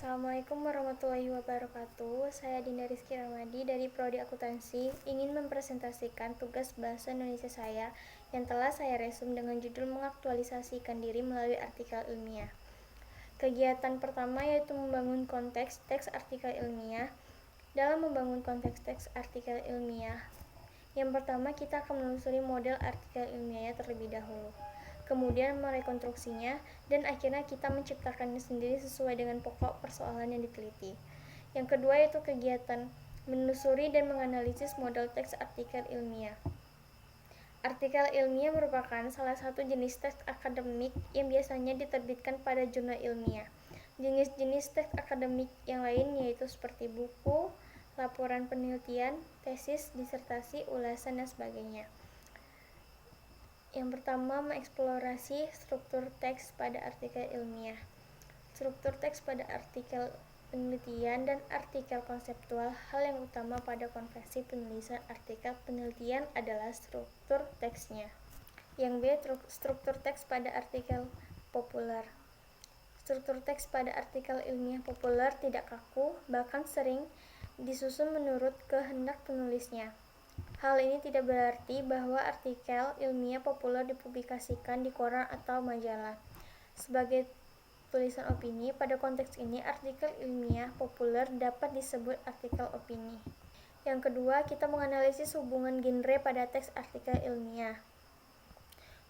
Assalamualaikum warahmatullahi wabarakatuh. Saya Dinda Rizky Ramadi dari Prodi Akuntansi ingin mempresentasikan tugas bahasa Indonesia saya yang telah saya resum dengan judul mengaktualisasikan diri melalui artikel ilmiah. Kegiatan pertama yaitu membangun konteks teks artikel ilmiah. Dalam membangun konteks teks artikel ilmiah, yang pertama kita akan menelusuri model artikel ilmiahnya terlebih dahulu, kemudian merekonstruksinya, dan akhirnya kita menciptakannya sendiri sesuai dengan pokok persoalan yang diteliti. Yang kedua yaitu kegiatan menelusuri dan menganalisis model teks artikel ilmiah. Artikel ilmiah merupakan salah satu jenis teks akademik yang biasanya diterbitkan pada jurnal ilmiah. Jenis-jenis teks akademik yang lain yaitu seperti buku, laporan penelitian, tesis, disertasi, ulasan, dan sebagainya. Yang pertama, mengeksplorasi struktur teks pada artikel ilmiah. Struktur teks pada artikel penelitian dan artikel konseptual. Hal yang utama pada konvensi penulisan artikel penelitian adalah struktur teksnya. Yang B, struktur teks pada artikel populer. Struktur teks pada artikel ilmiah populer tidak kaku, bahkan sering disusun menurut kehendak penulisnya. Hal ini tidak berarti bahwa artikel ilmiah populer dipublikasikan di koran atau majalah. Sebagai tulisan opini, pada konteks ini artikel ilmiah populer dapat disebut artikel opini. Yang kedua, kita menganalisis hubungan genre pada teks artikel ilmiah.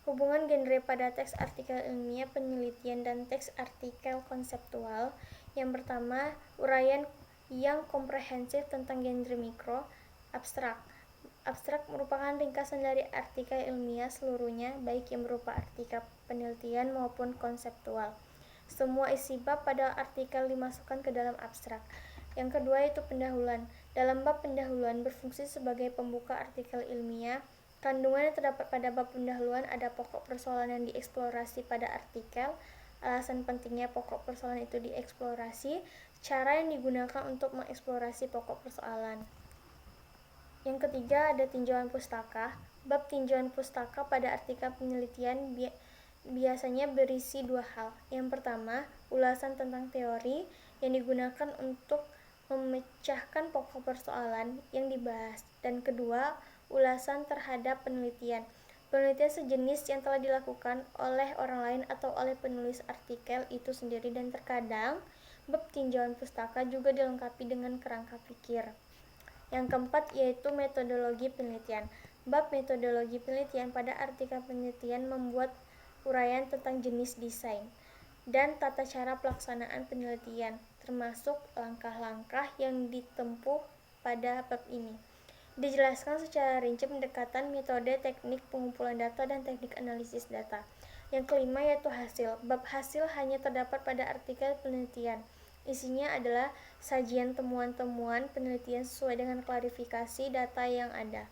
Hubungan genre pada teks artikel ilmiah penelitian dan teks artikel konseptual. Yang pertama, uraian yang komprehensif tentang genre mikro, abstrak. Abstrak merupakan ringkasan dari artikel ilmiah seluruhnya, baik yang berupa artikel penelitian maupun konseptual. Semua isi bab pada artikel dimasukkan ke dalam abstrak. Yang kedua yaitu pendahuluan. Dalam bab pendahuluan berfungsi sebagai pembuka artikel ilmiah. Kandungan yang terdapat pada bab pendahuluan ada pokok persoalan yang dieksplorasi pada artikel, alasan pentingnya pokok persoalan itu dieksplorasi, cara yang digunakan untuk mengeksplorasi pokok persoalan. Yang ketiga ada tinjauan pustaka. Bab tinjauan pustaka pada artikel penelitian biasanya berisi dua hal. Yang pertama, ulasan tentang teori yang digunakan untuk memecahkan pokok persoalan yang dibahas. Dan kedua, ulasan terhadap penelitian. Penelitian sejenis yang telah dilakukan oleh orang lain atau oleh penulis artikel itu sendiri, dan terkadang bab tinjauan pustaka juga dilengkapi dengan kerangka pikir. Yang keempat yaitu metodologi penelitian. Bab metodologi penelitian pada artikel penelitian membuat uraian tentang jenis desain dan tata cara pelaksanaan penelitian, termasuk langkah-langkah yang ditempuh pada bab ini. Dijelaskan secara rinci pendekatan metode, teknik pengumpulan data, dan teknik analisis data. Yang kelima yaitu hasil. Bab hasil hanya terdapat pada artikel penelitian. Isinya adalah sajian temuan-temuan penelitian sesuai dengan klarifikasi data yang ada.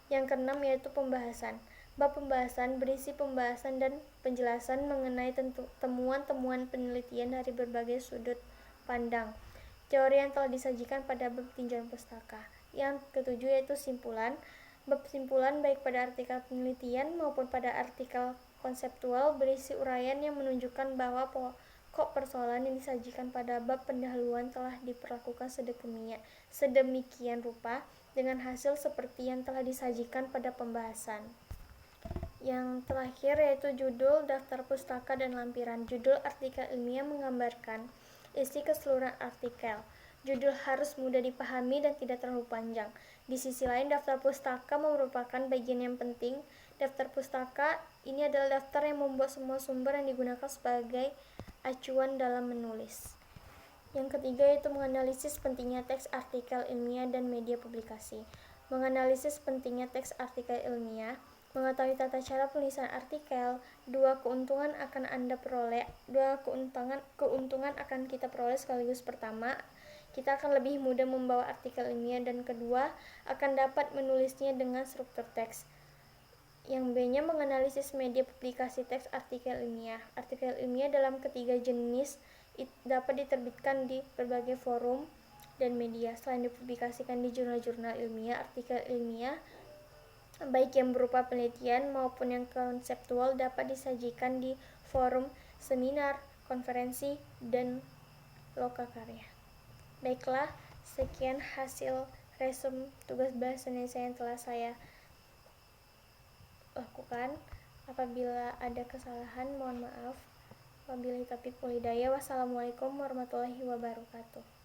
Yang keenam yaitu pembahasan. Bab pembahasan berisi pembahasan dan penjelasan mengenai temuan-temuan penelitian dari berbagai sudut pandang. Teori yang telah disajikan pada bab tinjauan pustaka. Yang ketujuh yaitu simpulan. Bab simpulan baik pada artikel penelitian maupun pada artikel konseptual berisi uraian yang menunjukkan bahwa pokok persoalan yang disajikan pada bab pendahuluan telah diperlakukan sedemikian rupa dengan hasil seperti yang telah disajikan pada pembahasan. Yang terakhir yaitu judul, daftar pustaka, dan lampiran. Judul artikel ilmiah menggambarkan isi keseluruhan artikel. Judul harus mudah dipahami dan tidak terlalu panjang. Di sisi lain, daftar pustaka merupakan bagian yang penting. Daftar pustaka ini adalah daftar yang membuat semua sumber yang digunakan sebagai acuan dalam menulis. Yang ketiga yaitu menganalisis pentingnya teks artikel ilmiah dan media publikasi. Menganalisis pentingnya teks artikel ilmiah, mengetahui tata cara penulisan artikel. Dua keuntungan akan kita peroleh sekaligus. Pertama, kita akan lebih mudah membawa artikel ilmiah, dan kedua, akan dapat menulisnya dengan struktur teks. Yang B-nya menganalisis media publikasi teks artikel ilmiah. Artikel ilmiah dalam ketiga jenis dapat diterbitkan di berbagai forum dan media. Selain dipublikasikan di jurnal-jurnal ilmiah, artikel ilmiah baik yang berupa penelitian maupun yang konseptual dapat disajikan di forum, seminar, konferensi, dan Lokakarya. Baiklah, sekian hasil resume tugas bahasa Indonesia yang telah saya lakukan. Apabila ada kesalahan, mohon maaf. Wabillahi taufiq wal hidayah. Wassalamualaikum warahmatullahi wabarakatuh.